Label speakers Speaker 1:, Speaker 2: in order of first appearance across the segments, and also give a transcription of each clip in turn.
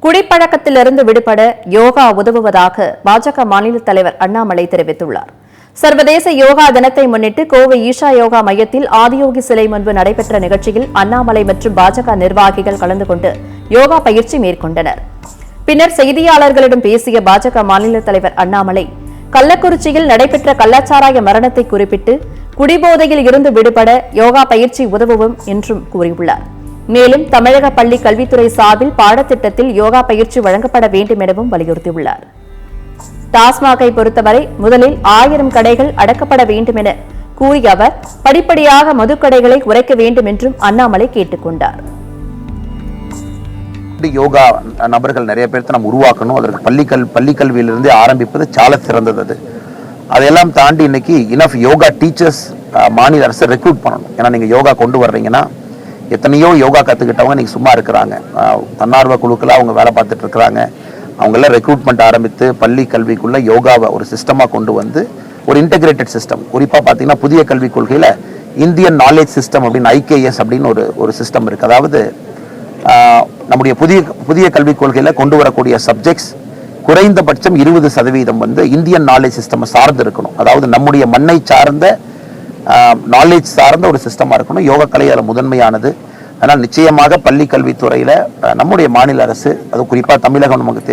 Speaker 1: குடிப்பழக்கத்திலிருந்து விடுபட யோகா உதவுவதாக பாஜக மாநில தலைவர் அண்ணாமலை தெரிவித்துள்ளார். சர்வதேச யோகா தினத்தை முன்னிட்டு கோவை ஈஷா யோகா மையத்தில் ஆதியோகி சிலை முன்பு நடைபெற்ற நிகழ்ச்சியில் அண்ணாமலை மற்றும் பாஜக நிர்வாகிகள் கலந்து கொண்டு யோகா பயிற்சி மேற்கொண்டனர். பின்னர் செய்தியாளர்களிடம் பேசிய பாஜக மாநில தலைவர் அண்ணாமலை, கள்ளக்குறிச்சியில் நடைபெற்ற கள்ளச்சாராய மரணத்தை குறிப்பிட்டு குடிபோதையில் இருந்து விடுபட யோகா பயிற்சி உதவும் என்றும் கூறியுள்ளார். மேலும் தமிழக பள்ளி கல்வித்துறை சார்பில் பாடத்திட்டத்தில் யோகா பயிற்சி வழங்கப்பட வேண்டும் எனவும் வலியுறுத்தியுள்ளார். டாஸ்மாகை பொறுத்தவரை முதலில் 1000 கடைகள் அடக்கப்பட வேண்டும் என கூறிய அவர், படிப்படியாக மதுக்கடைகளை குறைக்க வேண்டும் என்றும் அண்ணாமலை கேட்டுக் கொண்டார்.
Speaker 2: யோகா நபர்கள் நிறைய பேர்த்த நம்ம உருவாக்கணும். அதற்கு பள்ளி கல்வியிலிருந்தே ஆரம்பிப்பது சால சிறந்தது. அதையெல்லாம் தாண்டி இன்னைக்கு இனஃப் யோகா டீச்சர்ஸ் மாநில அரசு ரெக்ரூட் பண்ணணும். ஏன்னா நீங்க யோகா கொண்டு வர்றீங்கன்னா எத்தனையோ யோகா கற்றுக்கிட்டவங்க நீங்கள் சும்மா இருக்கிறாங்க. தன்னார்வ குழுக்களாக அவங்க வேலை பார்த்துட்டு இருக்கிறாங்க. அவங்கெல்லாம் ரெக்ரூட்மெண்ட் ஆரம்பித்து பள்ளி கல்விக்குள்ளே யோகாவை ஒரு சிஸ்டமாக கொண்டு வந்து ஒரு இன்டெகிரேட்டட் சிஸ்டம், குறிப்பாக பார்த்தீங்கன்னா புதிய கல்விக் கொள்கையில் இந்தியன் நாலேஜ் சிஸ்டம் அப்படின்னு IKS அப்படின்னு ஒரு சிஸ்டம் இருக்குது. அதாவது நம்முடைய புதிய கல்விக் கொள்கையில் கொண்டு வரக்கூடிய சப்ஜெக்ட்ஸ் குறைந்தபட்சம் 20% வந்து இந்தியன் நாலேஜ் சிஸ்டம் சார்ந்து இருக்கணும். அதாவது நம்முடைய மண்ணை சார்ந்த நாலேஜ் சார்ந்த ஒரு சிஸ்டமாக இருக்கணும். யோகக்கலை அதில் முதன்மையானது. அதனால் நிச்சயமாக பள்ளி கல்வித்துறையில் நம்முடைய மாநில அரசு, அது குறிப்பாக தமிழகம் நமக்கு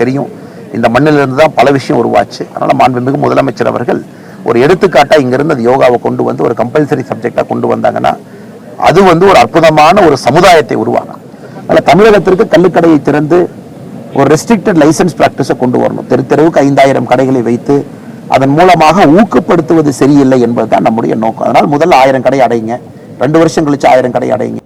Speaker 2: தெரியும், இந்த மண்ணிலிருந்து தான் பல விஷயம் உருவாச்சு. அதனால் மாண்புமிகு முதலமைச்சர் அவர்கள் ஒரு எடுத்துக்காட்டாக இங்கிருந்து அது யோகாவை கொண்டு வந்து ஒரு கம்பல்சரி சப்ஜெக்டாக கொண்டு வந்தாங்கன்னா அது வந்து ஒரு அற்புதமான ஒரு சமுதாயத்தை உருவாகும். அதனால் தமிழகத்திற்கு கள்ளுக்கடையை திறந்து ஒரு ரெஸ்ட்ரிக்டட் லைசன்ஸ் பிராக்டிஸை கொண்டு வரணும். தெருவுக்கு 5000 கடைகளை வைத்து அதன் மூலமாக ஊக்கப்படுத்துவது சரியில்லை என்பதுதான் நம்முடைய நோக்கம். அதனால் முதல்ல 1000 கடை அடையுங்க, 2 வருஷம் கழிச்சு 1000 கடை அடையுங்க.